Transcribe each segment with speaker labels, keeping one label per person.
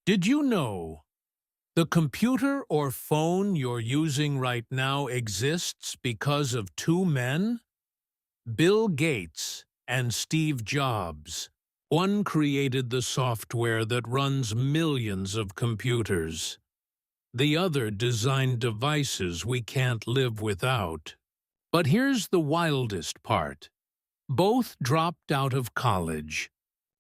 Speaker 1: Did you know the computer or phone you're using right now exists because of two men? Bill Gates and Steve Jobs. One created the software that runs millions of computers. The other designed devices we can't live without. But here's the wildest part. Both dropped out of college.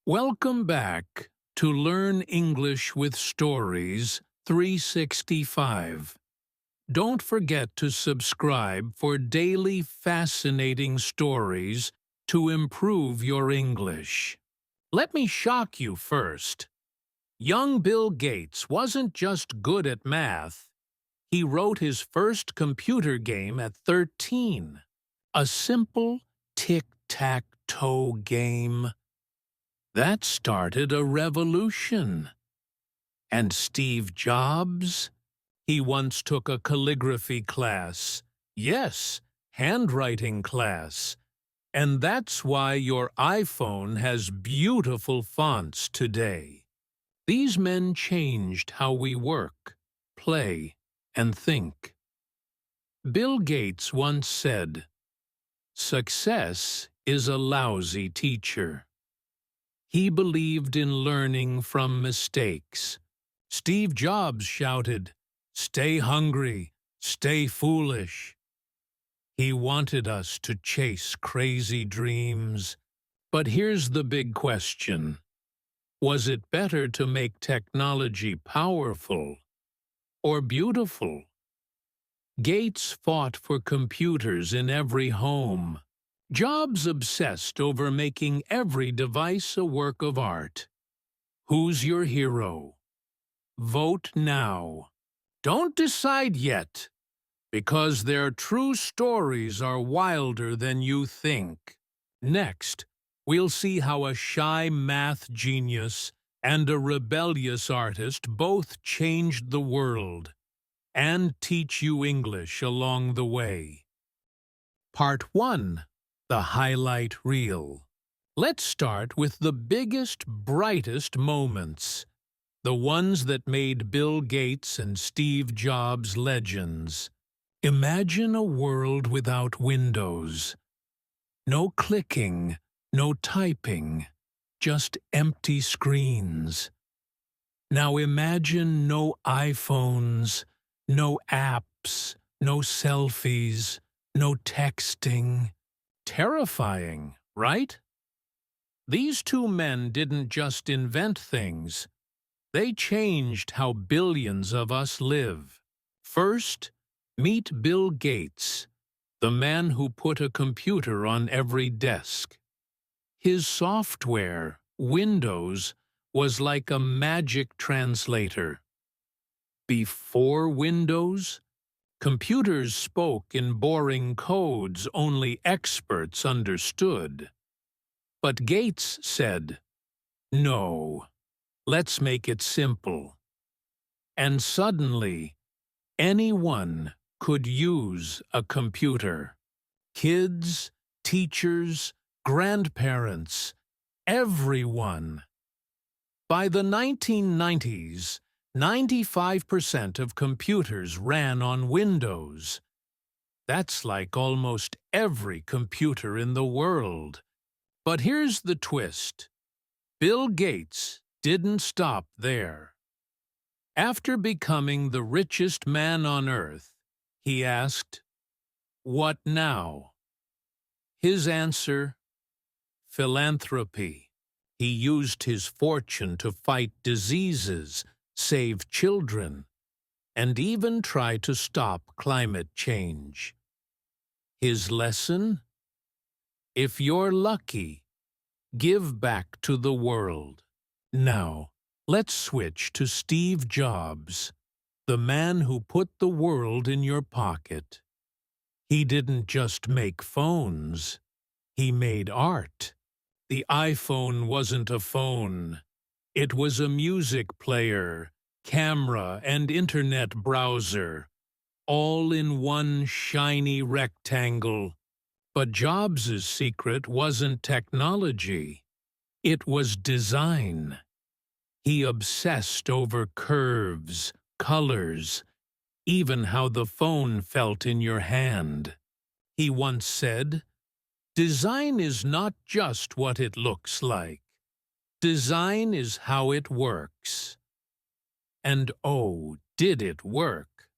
Speaker 1: Welcome back to Learn English with Stories 365. Don't forget to subscribe for daily fascinating stories to improve your English. Let me shock you first. Young Bill Gates wasn't just good at math. He wrote his first computer game at 13. A simple tic-tac-toe game. That started a revolution. And Steve Jobs? He once took a calligraphy class. Yes, handwriting class. And that's why your iPhone has beautiful fonts today. These men changed how we work, play, and think. Bill Gates once said, "Success is a lousy teacher." He believed in learning from mistakes. Steve Jobs shouted, "Stay hungry, stay foolish." He wanted us to chase crazy dreams. But here's the big question. Was it better to make technology powerful or beautiful? Gates fought for computers in every home. Jobs obsessed over making every device a work of art. Who's your hero? Vote now. Don't decide yet, because their true stories are wilder than you think. Next, we'll see how a shy math genius and a rebellious artist both changed the world and teach you English along the way. Part 1. The Highlight Reel. Let's start with the biggest, brightest moments. The ones that made Bill Gates and Steve Jobs legends. Imagine a world without windows. No clicking, no typing, just empty screens. Now imagine no iPhones, no apps, no selfies, no texting. Terrifying, right? These two men didn't just invent things. They changed how billions of us live. First, meet Bill Gates, the man who put a computer on every desk. His software, Windows, was like a magic translator. Before Windows, computers spoke in boring codes only experts understood. But Gates said, "No, let's make it simple." And suddenly, anyone could use a computer. Kids, teachers, grandparents, everyone. By the 1990s, 95% of computers ran on Windows. That's like almost every computer in the world. But here's the twist. Bill Gates didn't stop there. After becoming the richest man on earth, he asked, "What now?" His answer, philanthropy. He used his fortune to fight diseases, save children, and even try to stop climate change. His lesson? If you're lucky, give back to the world. Now, let's switch to Steve Jobs, the man who put the world in your pocket. He didn't just make phones. He made art. The iPhone wasn't a phone. It was a music player, camera, and internet browser, all in one shiny rectangle. But Jobs' secret wasn't technology. It was design. He obsessed over curves, colors, even how the phone felt in your hand. He once said, "Design is not just what it looks like. Design is how it works." And oh, did it work!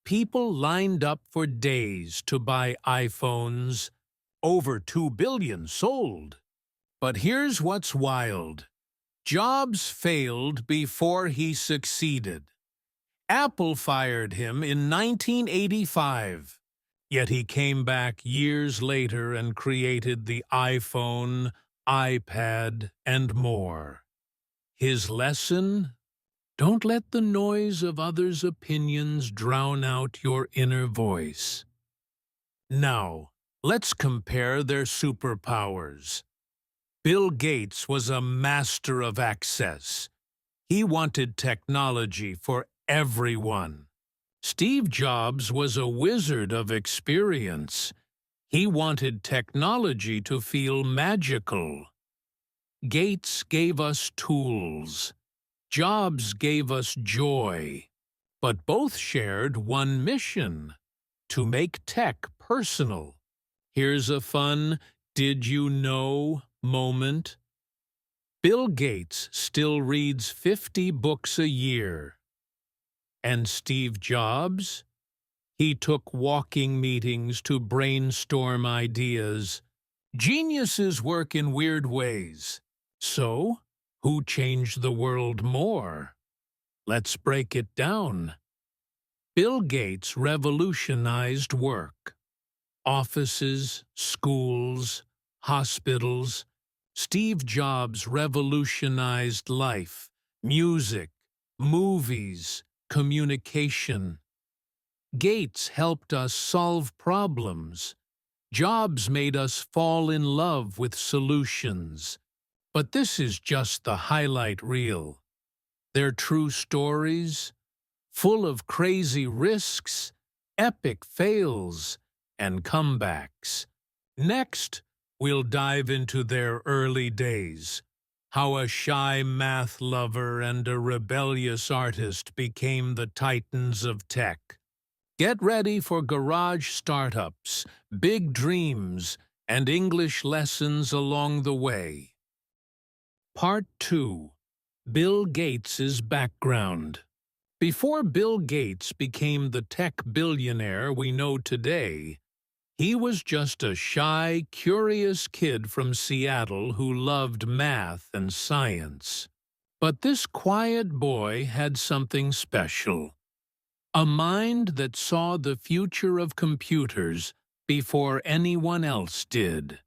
Speaker 1: People lined up for days to buy iPhones, over 2 billion sold. But here's what's wild. Jobs failed before he succeeded. Apple fired him in 1985, yet he came back years later and created the iPhone, iPad, and more. His lesson? Don't let the noise of others' opinions drown out your inner voice. Now, let's compare their superpowers. Bill Gates was a master of access. He wanted technology for everyone. Steve Jobs was a wizard of experience. He wanted technology to feel magical. Gates gave us tools. Jobs gave us joy. But both shared one mission: to make tech personal. Here's a fun "did you know" moment. Bill Gates still reads 50 books a year. And Steve Jobs? He took walking meetings to brainstorm ideas. Geniuses work in weird ways. So, who changed the world more? Let's break it down. Bill Gates revolutionized work. Offices, schools, hospitals. Steve Jobs revolutionized life, music, movies, communication. Gates helped us solve problems. Jobs made us fall in love with solutions. But this is just the highlight reel. They're true stories, full of crazy risks, epic fails, and comebacks. Next, we'll dive into their early days, how a shy math lover and a rebellious artist became the titans of tech. Get ready for garage startups, big dreams, and English lessons along the way. Part 2. Bill Gates's background. Before Bill Gates became the tech billionaire we know today, he was just a shy, curious kid from Seattle who loved math and science. But this quiet boy had something special. A mind that saw the future of computers before anyone else did.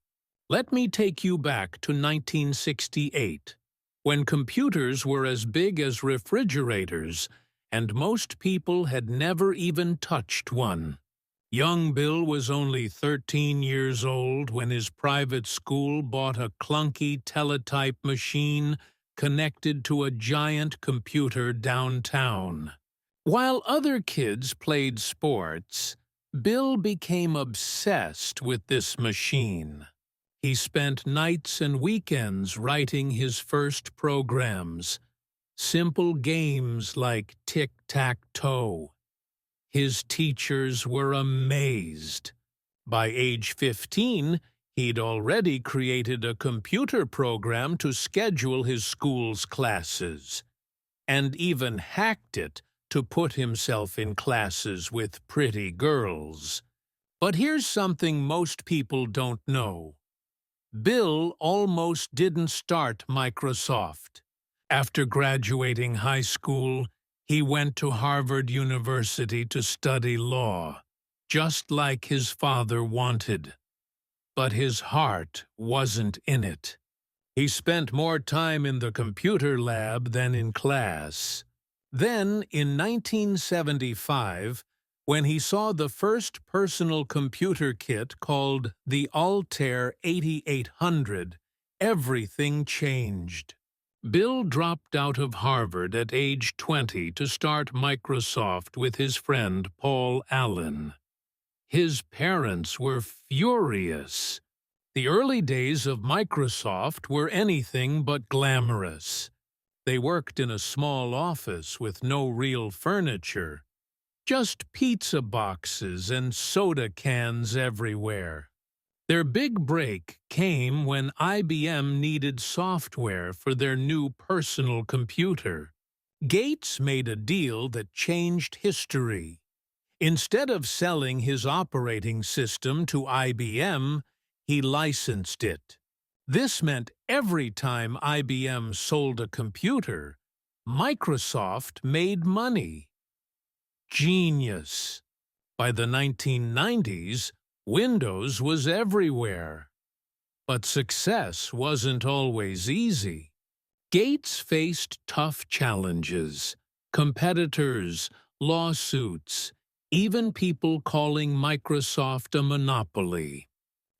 Speaker 1: Let me take you back to 1968, when computers were as big as refrigerators, and most people had never even touched one. Young Bill was only 13 years old when his private school bought a clunky teletype machine connected to a giant computer downtown. While other kids played sports, Bill became obsessed with this machine. He spent nights and weekends writing his first programs, simple games like tic-tac-toe. His teachers were amazed. By age 15, he'd already created a computer program to schedule his school's classes, and even hacked it to put himself in classes with pretty girls. But here's something most people don't know. Bill almost didn't start Microsoft. After graduating high school, he went to Harvard University to study law, just like his father wanted. But his heart wasn't in it. He spent more time in the computer lab than in class. Then, in 1975, when he saw the first personal computer kit called the Altair 8800, everything changed. Bill dropped out of Harvard at age 20 to start Microsoft with his friend Paul Allen. His parents were furious. The early days of Microsoft were anything but glamorous. They worked in a small office with no real furniture, just pizza boxes and soda cans everywhere. Their big break came when IBM needed software for their new personal computer. Gates made a deal that changed history. Instead of selling his operating system to IBM, he licensed it. This meant every time IBM sold a computer, Microsoft made money. Genius! By the 1990s, Windows was everywhere. But success wasn't always easy. Gates faced tough challenges, competitors, lawsuits, even people calling Microsoft a monopoly.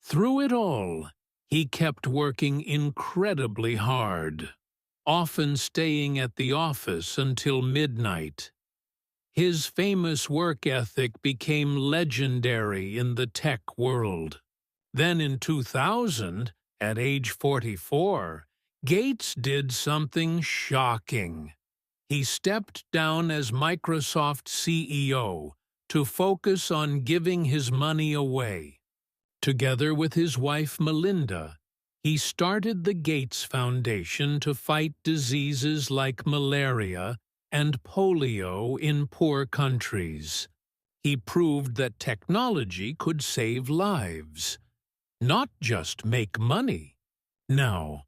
Speaker 1: Through it all, he kept working incredibly hard, often staying at the office until midnight. His famous work ethic became legendary in the tech world. Then in 2000, at age 44, Gates did something shocking. He stepped down as Microsoft CEO to focus on giving his money away. Together with his wife Melinda, he started the Gates Foundation to fight diseases like malaria and polio in poor countries. He proved that technology could save lives, not just make money. Now,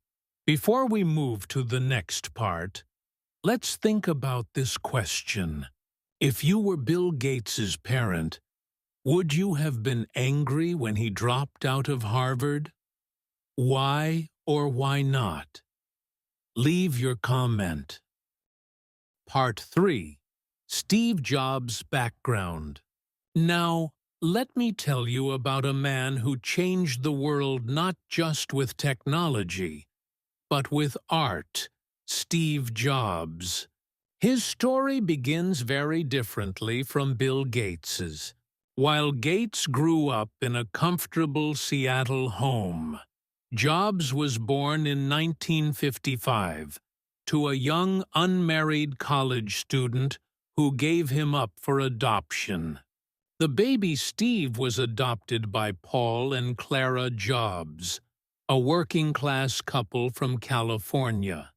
Speaker 1: before we move to the next part, let's think about this question. If you were Bill Gates's parent, would you have been angry when he dropped out of Harvard? Why or why not? Leave your comment. Part 3. Steve Jobs' Background. Now, let me tell you about a man who changed the world not just with technology, but with art, Steve Jobs. His story begins very differently from Bill Gates's. While Gates grew up in a comfortable Seattle home, Jobs was born in 1955 to a young unmarried college student who gave him up for adoption. The baby Steve was adopted by Paul and Clara Jobs, a working-class couple from California.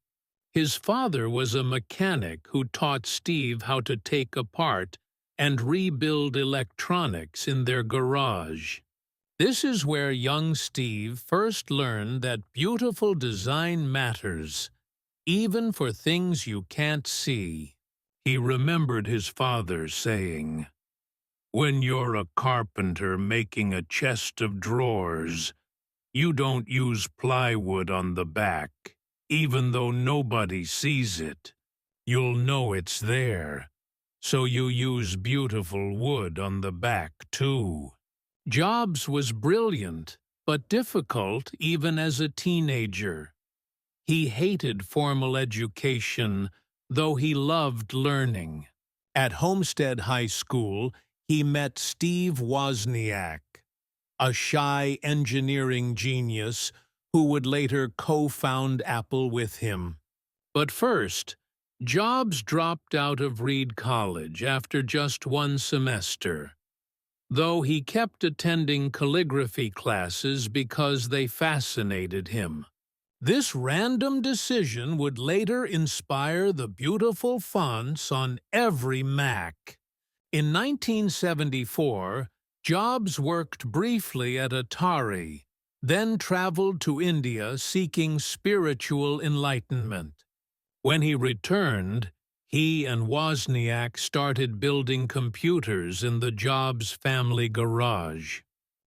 Speaker 1: His father was a mechanic who taught Steve how to take apart and rebuild electronics in their garage. This is where young Steve first learned that beautiful design matters, even for things you can't see. He remembered his father saying, "When you're a carpenter making a chest of drawers, you don't use plywood on the back. Even though nobody sees it, you'll know it's there. So you use beautiful wood on the back, too." Jobs was brilliant, but difficult even as a teenager. He hated formal education, though he loved learning. At Homestead High School, he met Steve Wozniak, a shy engineering genius who would later co-found Apple with him. But first, Jobs dropped out of Reed College after just one semester, though he kept attending calligraphy classes because they fascinated him. This random decision would later inspire the beautiful fonts on every Mac. In 1974, Jobs worked briefly at Atari, then traveled to India seeking spiritual enlightenment. When he returned, he and Wozniak started building computers in the Jobs family garage.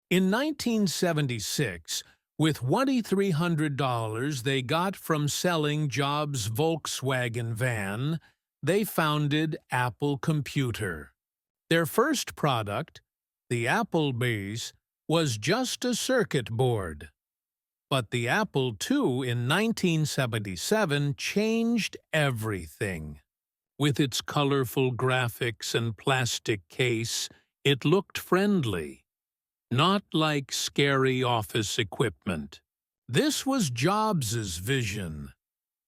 Speaker 1: In 1976, with $2,300 they got from selling Jobs' Volkswagen van, they founded Apple Computer. Their first product, the Apple Base, was just a circuit board. But the Apple II in 1977 changed everything. With its colorful graphics and plastic case, it looked friendly, not like scary office equipment. This was Jobs' vision: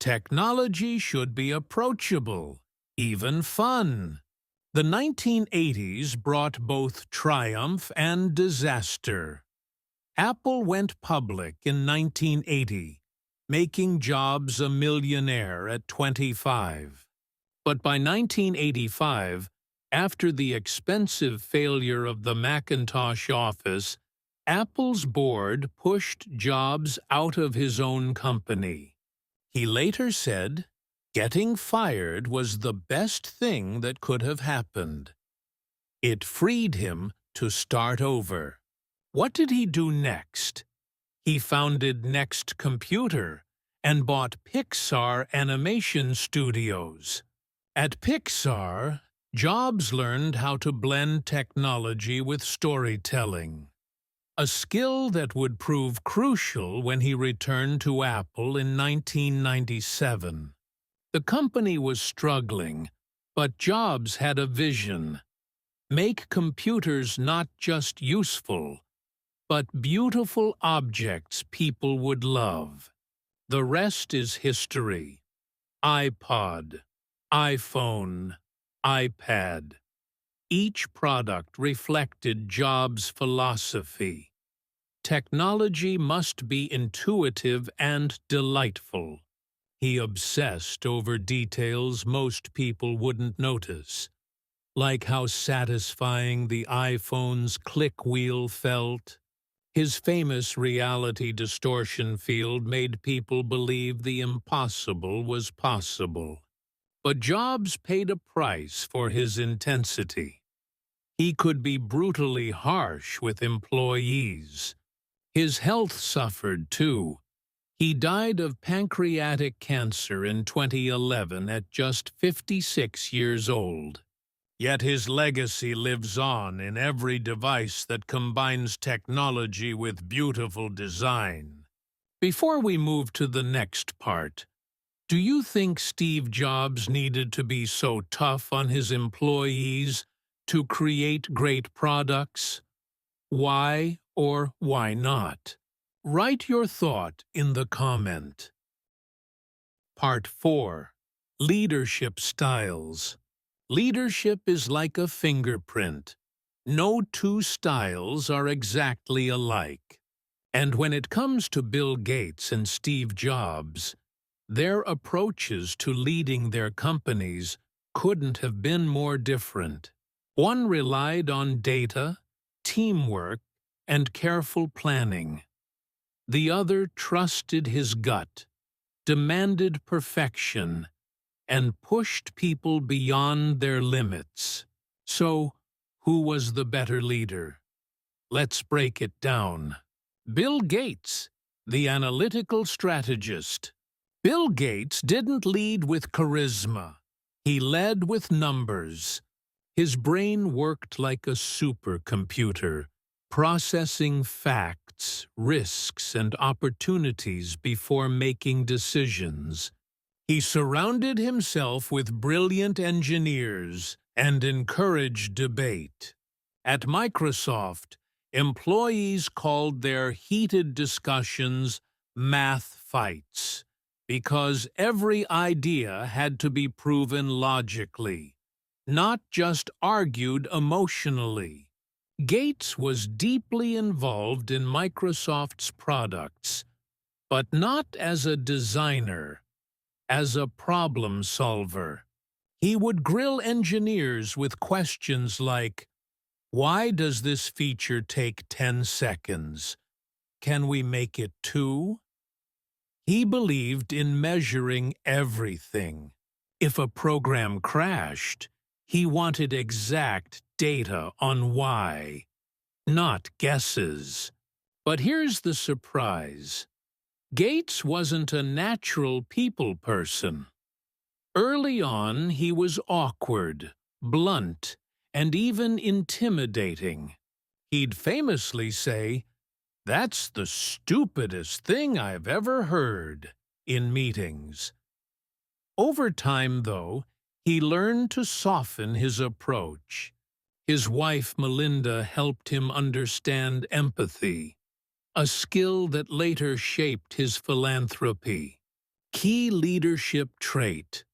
Speaker 1: Technology should be approachable, even fun. The 1980s brought both triumph and disaster. Apple went public in 1980, making Jobs a millionaire at 25. But by 1985, after the expensive failure of the Macintosh office, Apple's board pushed Jobs out of his own company. He later said, "Getting fired was the best thing that could have happened. It freed him to start over." What did he do next? He founded Next Computer and bought Pixar Animation Studios. At Pixar, Jobs learned how to blend technology with storytelling, a skill that would prove crucial when he returned to Apple in 1997. The company was struggling, but Jobs had a vision: make computers not just useful, but beautiful objects people would love. The rest is history. iPod, iPhone, iPad. Each product reflected Jobs' philosophy. Technology must be intuitive and delightful. He obsessed over details most people wouldn't notice, like how satisfying the iPhone's click wheel felt. His famous reality distortion field made people believe the impossible was possible. But Jobs paid a price for his intensity. He could be brutally harsh with employees. His health suffered, too. He died of pancreatic cancer in 2011 at just 56 years old. Yet his legacy lives on in every device that combines technology with beautiful design. Before we move to the next part, do you think Steve Jobs needed to be so tough on his employees to create great products? Why or why not? Write your thought in the comment. Part 4. Leadership Styles. Leadership is like a fingerprint. No two styles are exactly alike. And when it comes to Bill Gates and Steve Jobs, their approaches to leading their companies couldn't have been more different. One relied on data, teamwork, and careful planning. The other trusted his gut, demanded perfection, and pushed people beyond their limits. So, who was the better leader? Let's break it down. Bill Gates, the analytical strategist. Bill Gates didn't lead with charisma. He led with numbers. His brain worked like a supercomputer, processing facts, risks, and opportunities before making decisions. He surrounded himself with brilliant engineers and encouraged debate. At Microsoft, employees called their heated discussions math fights, because every idea had to be proven logically, not just argued emotionally. Gates was deeply involved in Microsoft's products, but not as a designer, as a problem solver. He would grill engineers with questions like, "Why does this feature take 10 seconds? Can we make it 2?" He believed in measuring everything. If a program crashed, he wanted exact data on why, not guesses. But here's the surprise. Gates wasn't a natural people person. Early on, he was awkward, blunt, and even intimidating. He'd famously say, "That's the stupidest thing I've ever heard," in meetings. Over time, though, he learned to soften his approach. His wife, Melinda, helped him understand empathy, a skill that later shaped his philanthropy. Key leadership trait: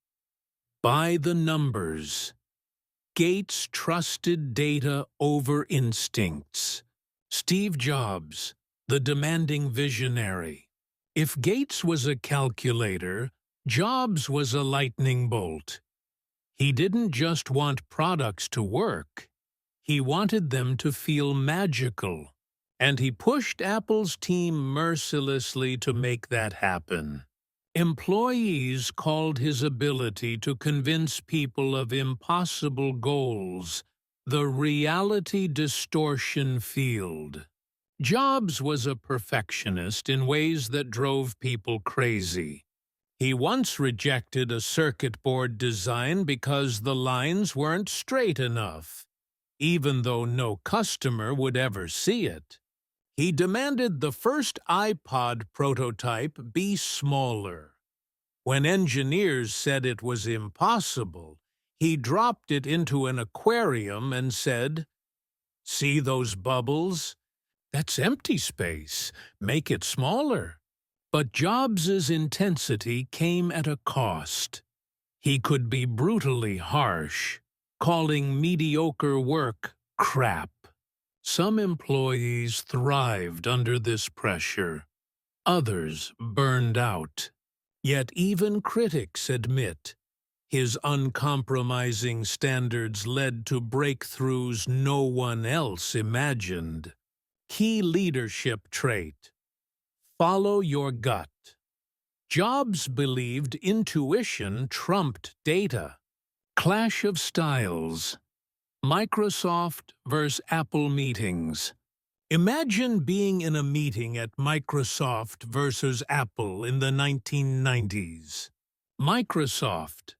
Speaker 1: by the numbers. Gates trusted data over instincts. Steve Jobs, the demanding visionary. If Gates was a calculator, Jobs was a lightning bolt. He didn't just want products to work. He wanted them to feel magical. And he pushed Apple's team mercilessly to make that happen. Employees called his ability to convince people of impossible goals the reality distortion field. Jobs was a perfectionist in ways that drove people crazy. He once rejected a circuit board design because the lines weren't straight enough, even though no customer would ever see it. He demanded the first iPod prototype be smaller. When engineers said it was impossible, he dropped it into an aquarium and said, "See those bubbles? That's empty space. Make it smaller." But Jobs's intensity came at a cost. He could be brutally harsh, calling mediocre work crap. Some employees thrived under this pressure. Others burned out. Yet even critics admit his uncompromising standards led to breakthroughs no one else imagined. Key leadership trait: follow your gut. Jobs believed intuition trumped data. Clash of styles. Microsoft vs. Apple meetings. Imagine being in a meeting at Microsoft versus Apple in the 1990s. Microsoft.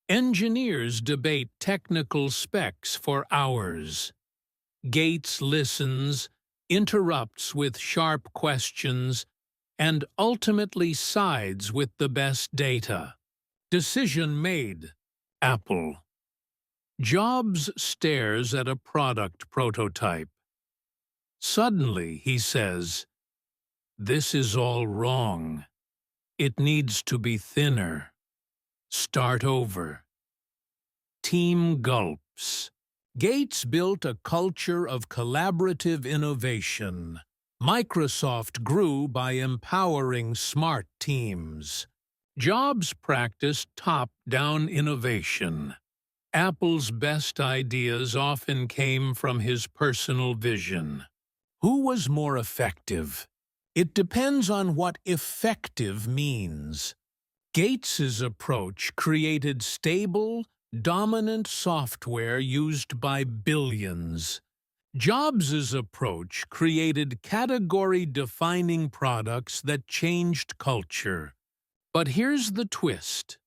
Speaker 1: Engineers debate technical specs for hours. Gates listens, interrupts with sharp questions, and ultimately sides with the best data. Decision made. Apple. Jobs stares at a product prototype. Suddenly, he says, "This is all wrong. It needs to be thinner. Start over." Team gulps. Gates built a culture of collaborative innovation. Microsoft grew by empowering smart teams. Jobs practiced top-down innovation. Apple's best ideas often came from his personal vision. Who was more effective? It depends on what effective means. Gates's approach created stable, dominant software used by billions. Jobs's approach created category-defining products that changed culture. But here's the twist.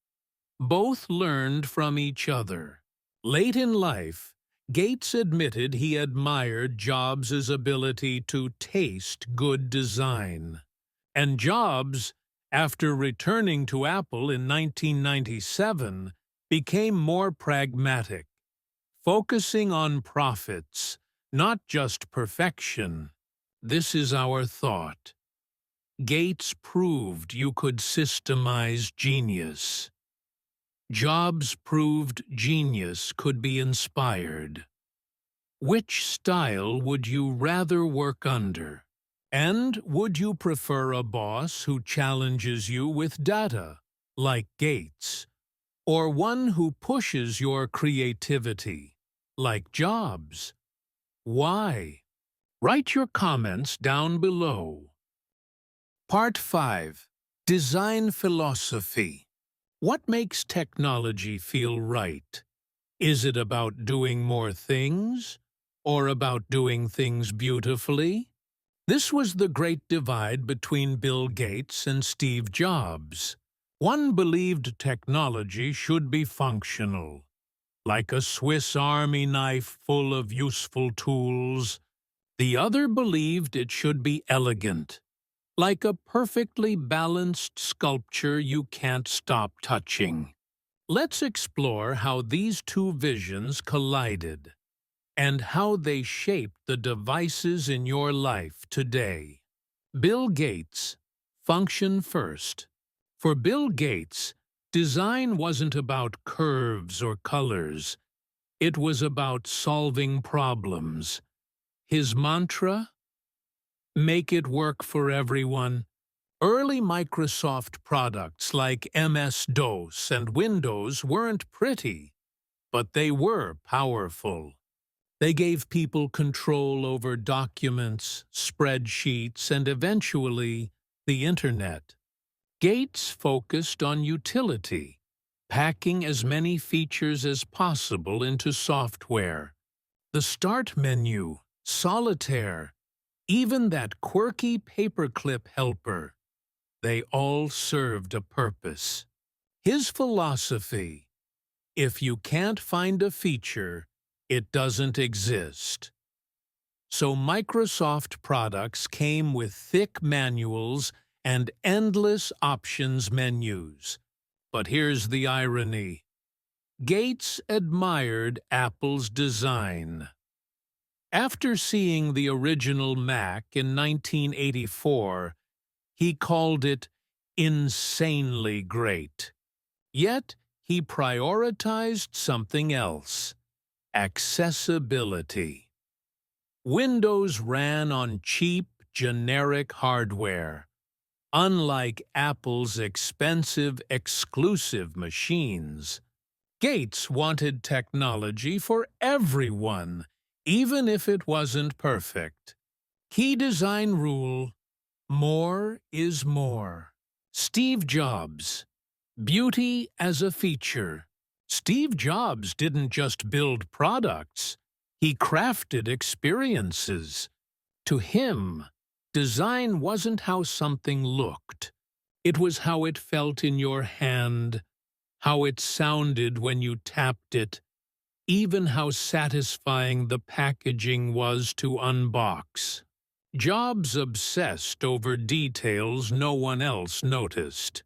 Speaker 1: Both learned from each other. Late in life, Gates admitted he admired Jobs's ability to taste good design. And Jobs, after returning to Apple in 1997, became more pragmatic, focusing on profits, not just perfection. This is our thought. Gates proved you could systemize genius. Jobs proved genius could be inspired. Which style would you rather work under? And would you prefer a boss who challenges you with data, like Gates, or one who pushes your creativity, like Jobs? Why? Write your comments down below. Part 5. Design Philosophy. What makes technology feel right? Is it about doing more things, or about doing things beautifully? This was the great divide between Bill Gates and Steve Jobs. One believed technology should be functional, like a Swiss Army knife full of useful tools. The other believed it should be elegant, like a perfectly balanced sculpture you can't stop touching. Let's explore how these two visions collided and how they shaped the devices in your life today. Bill Gates, function first. For Bill Gates, design wasn't about curves or colors. It was about solving problems. His mantra? Make it work for everyone. Early Microsoft products like MS-DOS and Windows weren't pretty, but they were powerful. They gave people control over documents, spreadsheets, and eventually the Internet. Gates focused on utility, packing as many features as possible into software. The Start menu, Solitaire, even that quirky paperclip helper, they all served a purpose. His philosophy: if you can't find a feature, it doesn't exist. So Microsoft products came with thick manuals and endless options menus. But here's the irony. Gates admired Apple's design. After seeing the original Mac in 1984, he called it insanely great. Yet, he prioritized something else: accessibility. Windows ran on cheap, generic hardware. Unlike Apple's expensive, exclusive machines, Gates wanted technology for everyone, even if it wasn't perfect. Key design rule: more is more. Steve Jobs. Beauty as a feature. Steve Jobs didn't just build products, he crafted experiences. To him, design wasn't how something looked. It was how it felt in your hand, how it sounded when you tapped it, even how satisfying the packaging was to unbox. Jobs obsessed over details no one else noticed.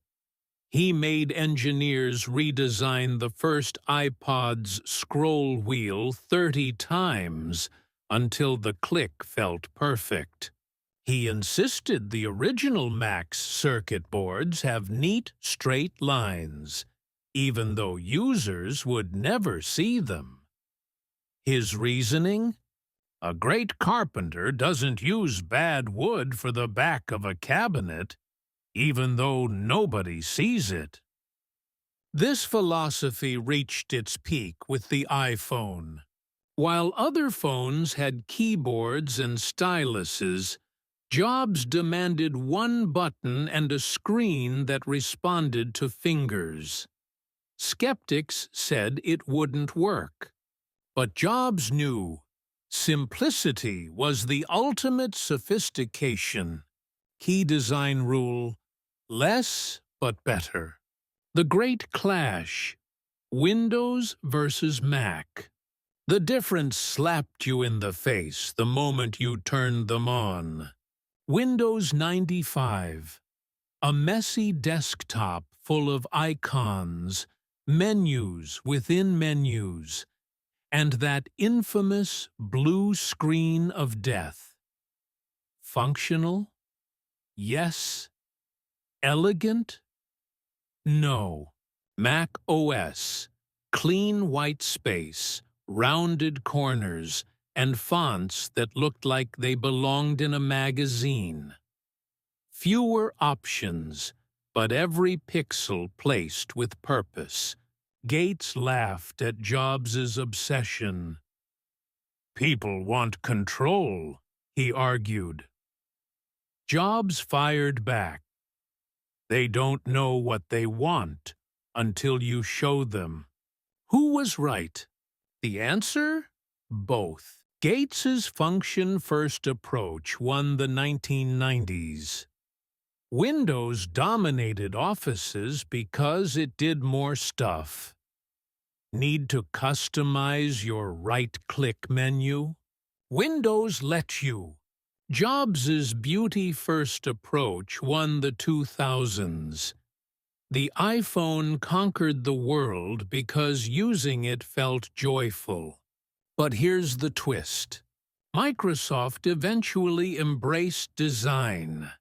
Speaker 1: He made engineers redesign the first iPod's scroll wheel 30 times until the click felt perfect. He insisted the original Mac's circuit boards have neat, straight lines, even though users would never see them. His reasoning? A great carpenter doesn't use bad wood for the back of a cabinet, even though nobody sees it. This philosophy reached its peak with the iPhone. While other phones had keyboards and styluses, Jobs demanded one button and a screen that responded to fingers. Skeptics said it wouldn't work. But Jobs knew simplicity was the ultimate sophistication. Key design rule: less but better. The Great Clash: Windows versus Mac. The difference slapped you in the face the moment you turned them on. Windows 95. A messy desktop full of icons, menus within menus, and that infamous blue screen of death. Functional? Yes. Elegant? No. Mac OS. Clean white space, rounded corners, and fonts that looked like they belonged in a magazine. Fewer options, but every pixel placed with purpose. Gates laughed at Jobs' obsession. People want control, he argued. Jobs fired back. They don't know what they want until you show them. Who was right? The answer? Both. Gates's function-first approach won the 1990s. Windows dominated offices because it did more stuff. Need to customize your right-click menu? Windows let you. Jobs' beauty-first approach won the 2000s. The iPhone conquered the world because using it felt joyful. But here's the twist. Microsoft eventually embraced design.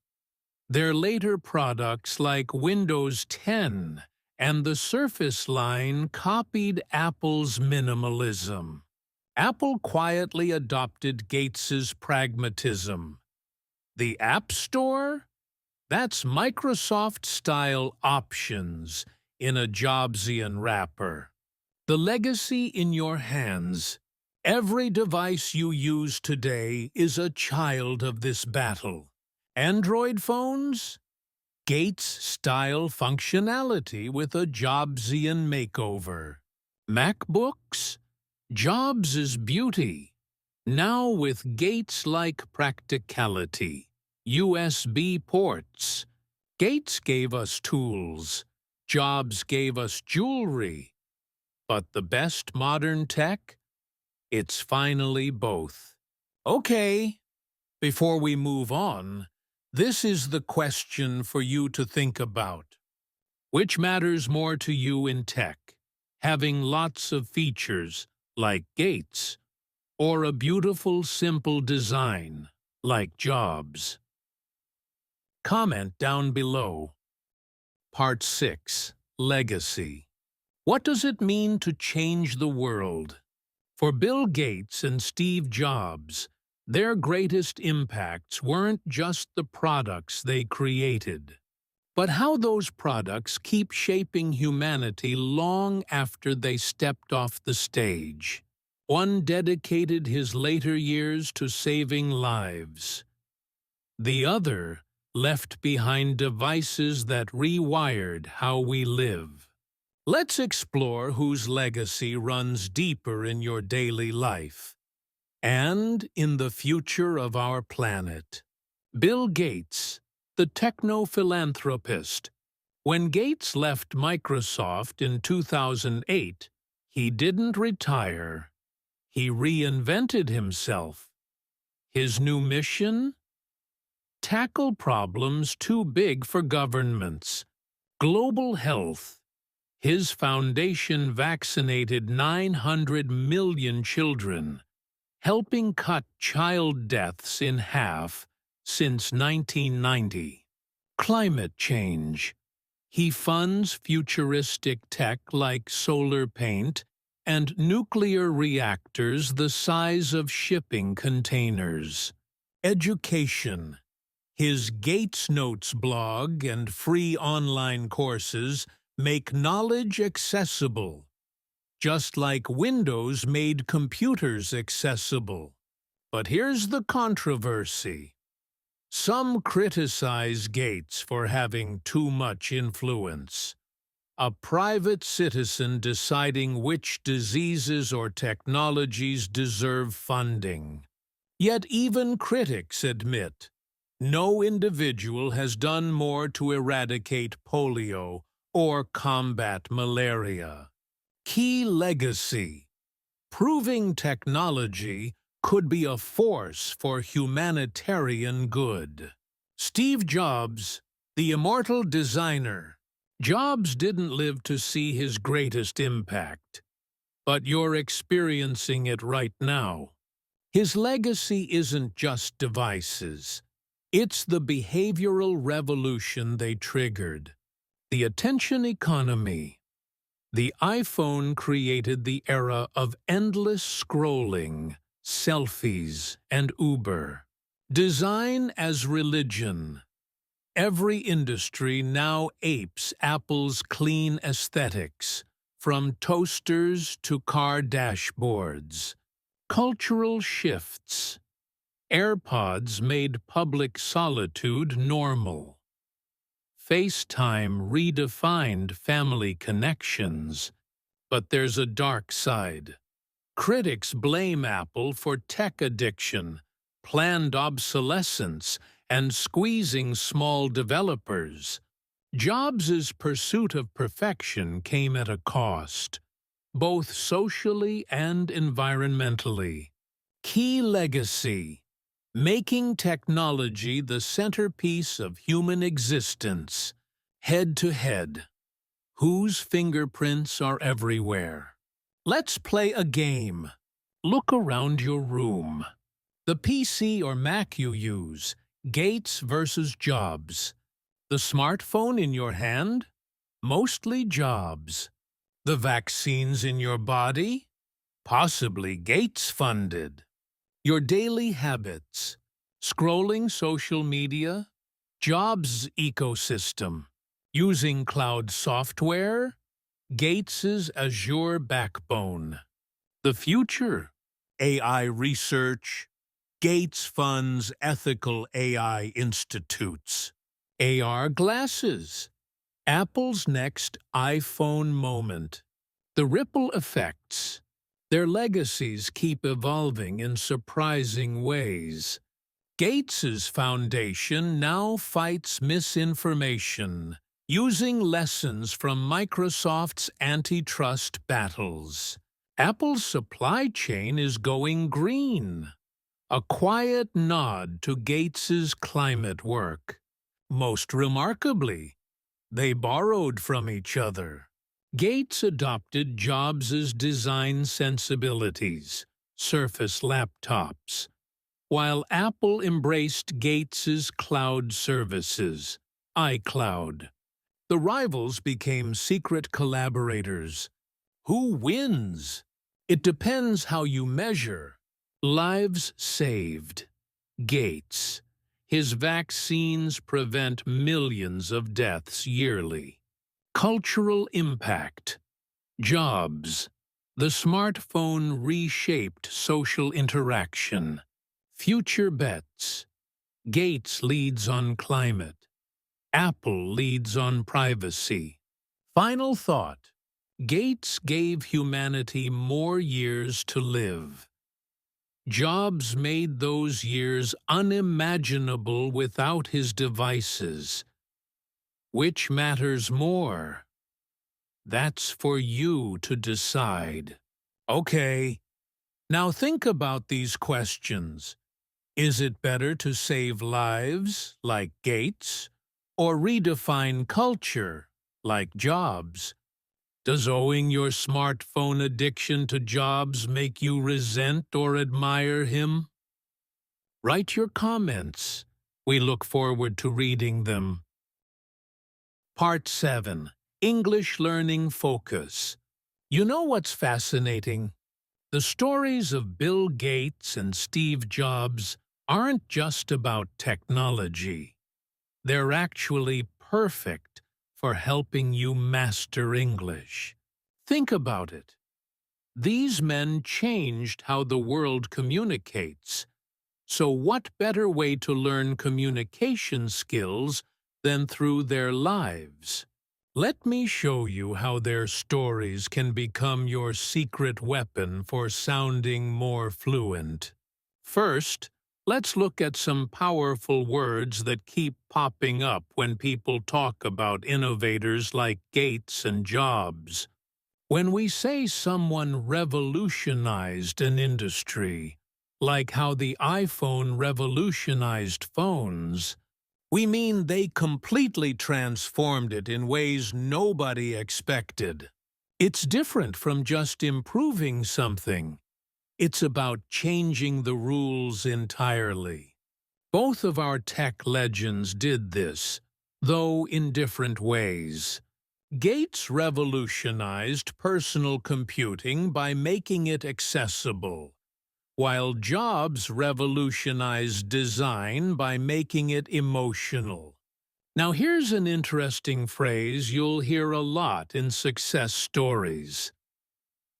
Speaker 1: Their later products like Windows 10 and the Surface line copied Apple's minimalism. Apple quietly adopted Gates's pragmatism. The App Store? That's Microsoft-style options in a Jobsian wrapper. The legacy in your hands. Every device you use today is a child of this battle. Android phones? Gates-style functionality with a Jobsian makeover. MacBooks? Jobs' beauty, now with Gates-like practicality. USB ports. Gates gave us tools. Jobs gave us jewelry. But the best modern tech? It's finally both. Okay, before we move on, this is the question for you to think about. Which matters more to you in tech? Having lots of features, like Gates, or a beautiful, simple design, like Jobs? Comment down below. Part 6. Legacy. What does it mean to change the world? For Bill Gates and Steve Jobs, their greatest impacts weren't just the products they created, but how those products keep shaping humanity long after they stepped off the stage. One dedicated his later years to saving lives. The other left behind devices that rewired how we live. Let's explore whose legacy runs deeper in your daily life and in the future of our planet. Bill Gates, the techno-philanthropist. When Gates left Microsoft in 2008, he didn't retire. He reinvented himself. His new mission? Tackle problems too big for governments. Global health. His foundation vaccinated 900 million children, helping cut child deaths in half since 1990. Climate change. He funds futuristic tech like solar paint and nuclear reactors the size of shipping containers. Education. His Gates Notes blog and free online courses make knowledge accessible, just like Windows made computers accessible. But here's the controversy. Some criticize Gates for having too much influence. A private citizen deciding which diseases or technologies deserve funding. Yet even critics admit no individual has done more to eradicate polio or combat malaria. Key legacy. Proving technology could be a force for humanitarian good. Steve Jobs, the immortal designer. Jobs didn't live to see his greatest impact, but you're experiencing it right now. His legacy isn't just devices. It's the behavioral revolution they triggered. The attention economy. The iPhone created the era of endless scrolling, selfies, and Uber. Design as religion. Every industry now apes Apple's clean aesthetics, from toasters to car dashboards. Cultural shifts. AirPods made public solitude normal. FaceTime redefined family connections. But there's a dark side. Critics blame Apple for tech addiction, planned obsolescence, and squeezing small developers. Jobs' pursuit of perfection came at a cost, both socially and environmentally. Key legacy. Making technology the centerpiece of human existence, head to head. Whose fingerprints are everywhere? Let's play a game. Look around your room. The PC or Mac you use, Gates versus Jobs. The smartphone in your hand? Mostly jobs. The vaccines in your body? Possibly Gates-funded. Your daily habits? Scrolling social media? Jobs ecosystem. Using cloud software? Gates's Azure backbone. The future? AI research? Gates funds ethical AI institutes. AR glasses? Apple's next iPhone moment. The ripple effects. Their legacies keep evolving in surprising ways. Gates's foundation now fights misinformation, using lessons from Microsoft's antitrust battles. Apple's supply chain is going green, a quiet nod to Gates's climate work. Most remarkably, they borrowed from each other. Gates adopted Jobs's design sensibilities, Surface laptops, while Apple embraced Gates's cloud services, iCloud. The rivals became secret collaborators. Who wins? It depends how you measure. Lives saved. Gates. His vaccines prevent millions of deaths yearly. Cultural impact. Jobs. The smartphone reshaped social interaction. Future bets. Gates leads on climate. Apple leads on privacy. Final thought. Gates gave humanity more years to live. Jobs made those years unimaginable without his devices. Which matters more? That's for you to decide. Okay, now think about these questions. Is it better to save lives, like Gates, or redefine culture, like Jobs? Does owing your smartphone addiction to Jobs make you resent or admire him? Write your comments. We look forward to reading them. Part 7. English Learning Focus. You know what's fascinating? The stories of Bill Gates and Steve Jobs aren't just about technology. They're actually perfect for helping you master English. Think about it. These men changed how the world communicates. So what better way to learn communication skills than through their lives? Let me show you how their stories can become your secret weapon for sounding more fluent. First, let's look at some powerful words that keep popping up when people talk about innovators like Gates and Jobs. When we say someone revolutionized an industry, like how the iPhone revolutionized phones, we mean they completely transformed it in ways nobody expected. It's different from just improving something. It's about changing the rules entirely. Both of our tech legends did this, though in different ways. Gates revolutionized personal computing by making it accessible, while Jobs revolutionized design by making it emotional. Now here's an interesting phrase you'll hear a lot in success stories.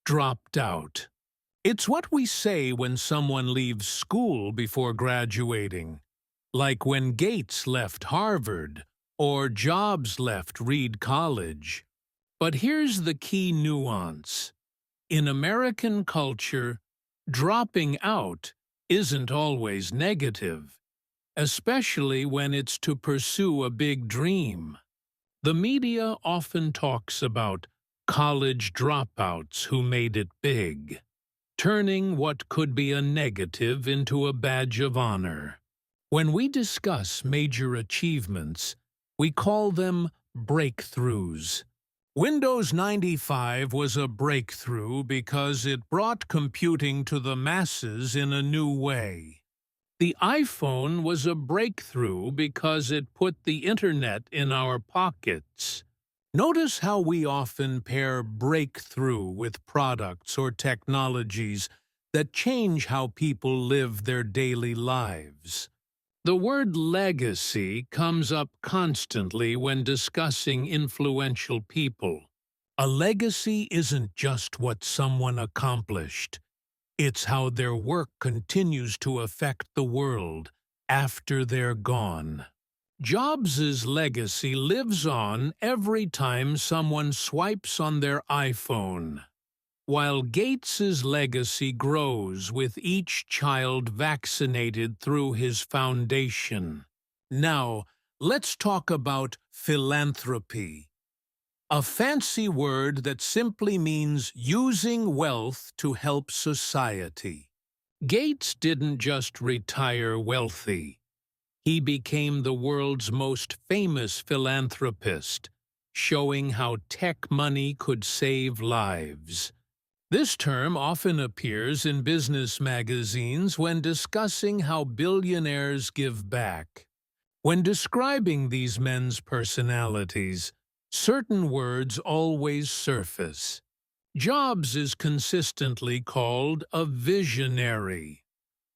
Speaker 1: Dropped out. It's what we say when someone leaves school before graduating, like when Gates left Harvard or Jobs left Reed College. But here's the key nuance. In American culture, dropping out isn't always negative, especially when it's to pursue a big dream. The media often talks about college dropouts who made it big, turning what could be a negative into a badge of honor. When we discuss major achievements, we call them breakthroughs. Windows 95 was a breakthrough because it brought computing to the masses in a new way. The iPhone was a breakthrough because it put the internet in our pockets. Notice how we often pair breakthrough with products or technologies that change how people live their daily lives. The word legacy comes up constantly when discussing influential people. A legacy isn't just what someone accomplished. It's how their work continues to affect the world after they're gone. Jobs' legacy lives on every time someone swipes on their iPhone, while Gates' legacy grows with each child vaccinated through his foundation. Now, let's talk about philanthropy, a fancy word that simply means using wealth to help society. Gates didn't just retire wealthy. He became the world's most famous philanthropist, showing how tech money could save lives. This term often appears in business magazines when discussing how billionaires give back. When describing these men's personalities, certain words always surface. Jobs is consistently called a visionary,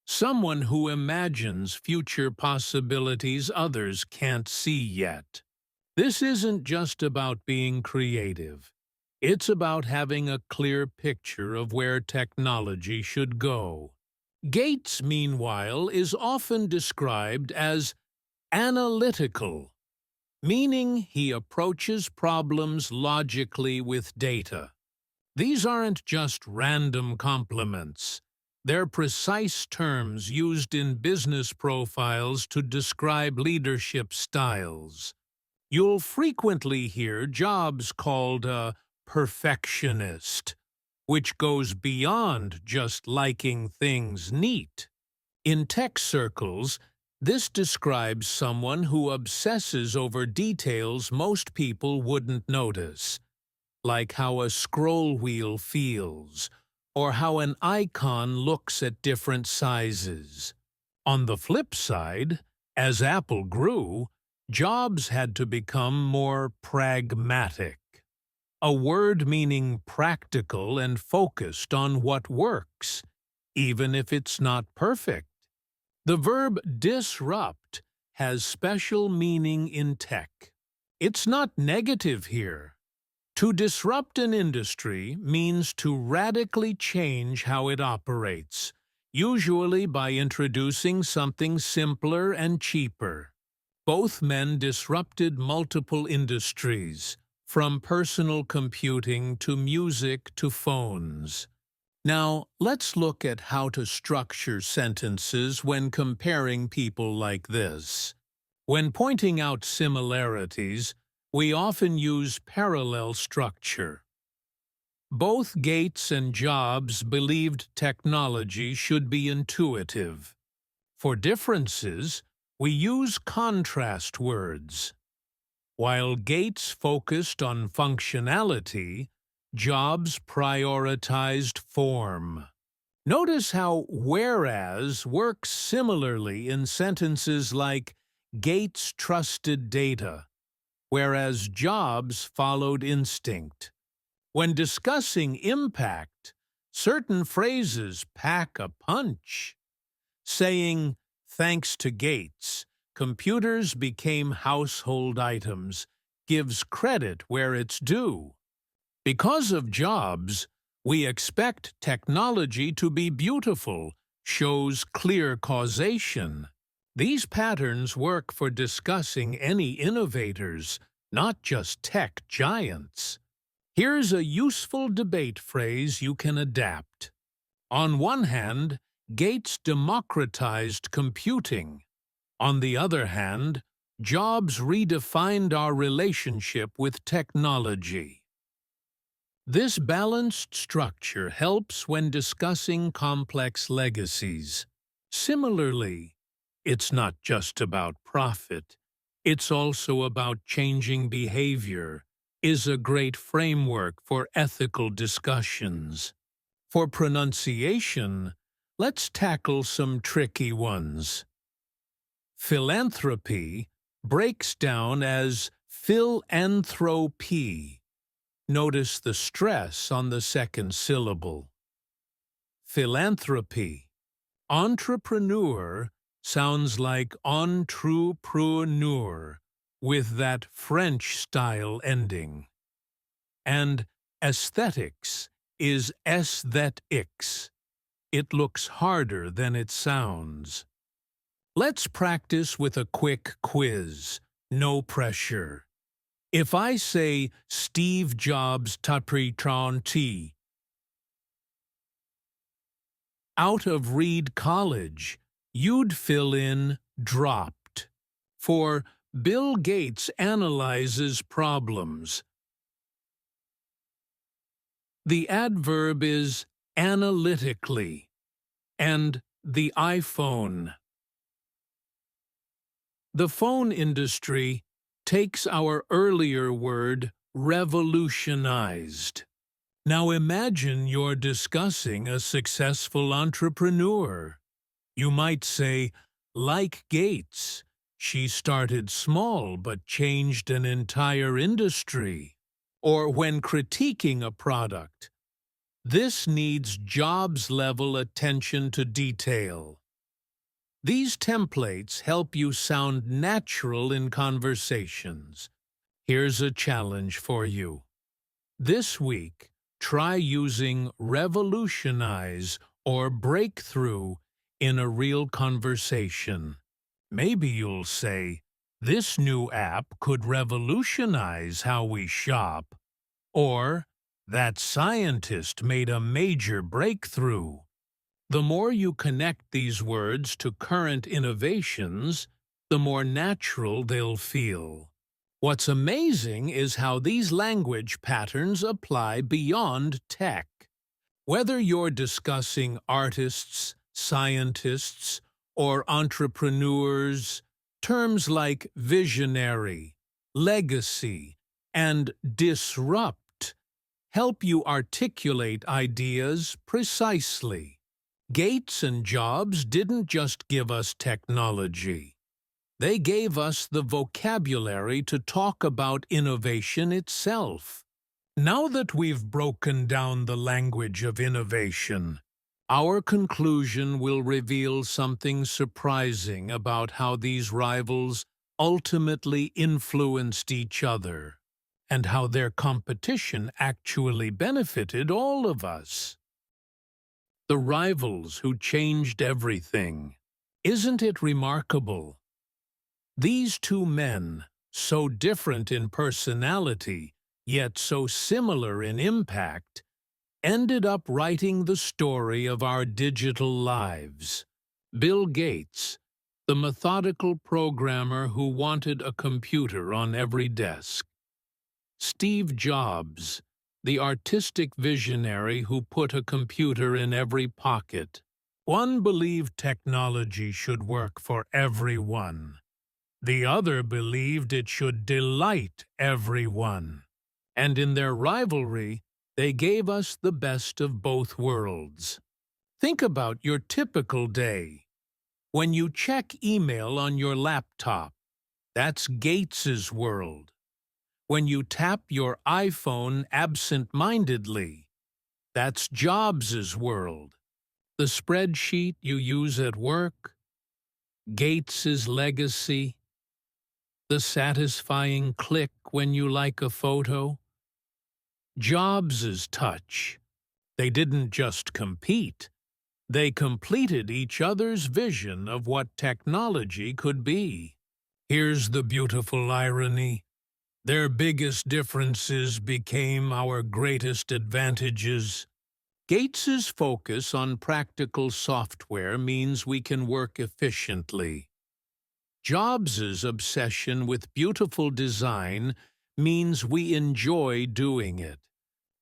Speaker 1: someone who imagines future possibilities others can't see yet. This isn't just about being creative. It's about having a clear picture of where technology should go. Gates, meanwhile, is often described as analytical, meaning he approaches problems logically with data. These aren't just random compliments. They're precise terms used in business profiles to describe leadership styles. You'll frequently hear Jobs called a perfectionist, which goes beyond just liking things neat. In tech circles, this describes someone who obsesses over details most people wouldn't notice, like how a scroll wheel feels, or how an icon looks at different sizes. On the flip side, as Apple grew, Jobs had to become more pragmatic, a word meaning practical and focused on what works, even if it's not perfect. The verb disrupt has special meaning in tech. It's not negative here. To disrupt an industry means to radically change how it operates, usually by introducing something simpler and cheaper. Both men disrupted multiple industries, from personal computing to music to phones. Now, let's look at how to structure sentences when comparing people like this. When pointing out similarities, we often use parallel structure. Both Gates and Jobs believed technology should be intuitive. For differences, we use contrast words. While Gates focused on functionality, Jobs prioritized form. Notice how whereas works similarly in sentences like Gates trusted data, whereas Jobs followed instinct. When discussing impact, certain phrases pack a punch. Saying, "Thanks to Gates, computers became household items," gives credit where it's due. Because of Jobs, we expect technology to be beautiful, shows clear causation. These patterns work for discussing any innovators, not just tech giants. Here's a useful debate phrase you can adapt. On one hand, Gates democratized computing. On the other hand, Jobs redefined our relationship with technology. This balanced structure helps when discussing complex legacies. Similarly, it's not just about profit, it's also about changing behavior, is a great framework for ethical discussions. For pronunciation, Let's tackle some tricky ones. Philanthropy breaks down as philanthropy. Notice the stress on the second syllable. Philanthropy. Entrepreneur sounds like entrepreneur with that French-style ending. And aesthetics is aesthetics. It looks harder than it sounds. Let's practice with a quick quiz. No pressure. If I say Steve Jobs Tapritranti out of Reed College, you'd fill in dropped. For Bill Gates analyzes problems. The adverb is analytically, and the iPhone. The phone industry takes our earlier word revolutionized. Now imagine you're discussing a successful entrepreneur. You might say, like Gates, she started small but changed an entire industry. Or when critiquing a product, this needs Jobs-level attention to detail. These templates help you sound natural in conversations. Here's a challenge for you. This week, try using revolutionize or breakthrough in a real conversation. Maybe you'll say, "This new app could revolutionize how we shop." Or, "That scientist made a major breakthrough." The more you connect these words to current innovations, the more natural they'll feel. What's amazing is how these language patterns apply beyond tech. Whether you're discussing artists, scientists, or entrepreneurs, terms like visionary, legacy, and disrupt help you articulate ideas precisely. Gates and Jobs didn't just give us technology. They gave us the vocabulary to talk about innovation itself. Now that we've broken down the language of innovation, our conclusion will reveal something surprising about how these rivals ultimately influenced each other, and how their competition actually benefited all of us. The rivals who changed everything. Isn't it remarkable? These two men, so different in personality, yet so similar in impact, ended up writing the story of our digital lives. Bill Gates, the methodical programmer who wanted a computer on every desk. Steve Jobs, the artistic visionary who put a computer in every pocket. One believed technology should work for everyone. The other believed it should delight everyone. And in their rivalry, they gave us the best of both worlds. Think about your typical day. When you check email on your laptop, that's Gates's world. When you tap your iPhone absent-mindedly, that's Jobs's world. The spreadsheet you use at work, Gates's legacy. The satisfying click when you like a photo, Jobs's touch. They didn't just compete. They completed each other's vision of what technology could be. Here's the beautiful irony. Their biggest differences became our greatest advantages. Gates's focus on practical software means we can work efficiently. Jobs's obsession with beautiful design means we enjoy doing it.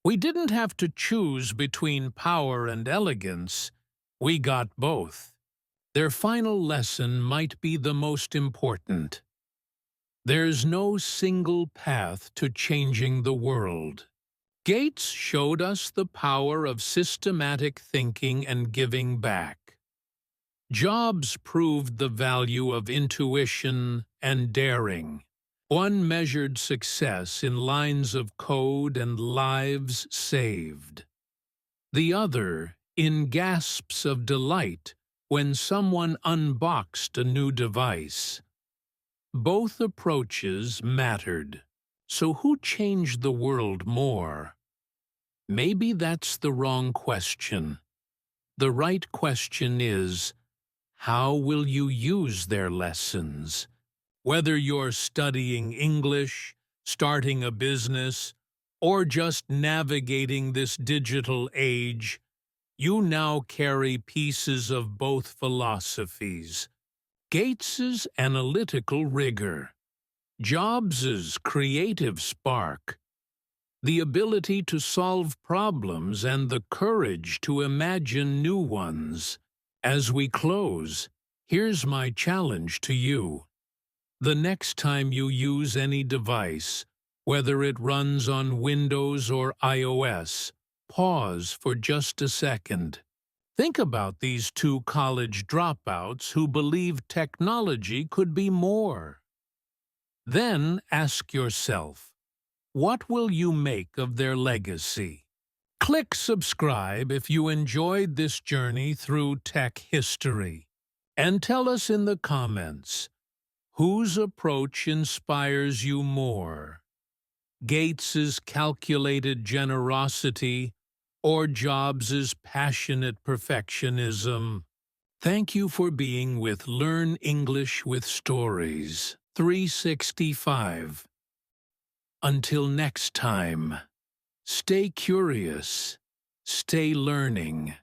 Speaker 1: We didn't have to choose between power and elegance. We got both. Their final lesson might be the most important. There's no single path to changing the world. Gates showed us the power of systematic thinking and giving back. Jobs proved the value of intuition and daring. One measured success in lines of code and lives saved. The other in gasps of delight when someone unboxed a new device. Both approaches mattered. So who changed the world more? Maybe that's the wrong question. The right question is, how will you use their lessons? Whether you're studying English, starting a business, or just navigating this digital age, you now carry pieces of both philosophies. Gates's analytical rigor, Jobs's creative spark, the ability to solve problems and the courage to imagine new ones. As we close, here's my challenge to you. The next time you use any device, whether it runs on Windows or iOS, pause for just a second. Think about these two college dropouts who believed technology could be more. Then ask yourself, what will you make of their legacy? Click subscribe if you enjoyed this journey through tech history. And tell us in the comments, whose approach inspires you more? Gates's calculated generosity or Jobs's passionate perfectionism? Thank you for being with Learn English with Stories 365. Until next time, stay curious, stay learning.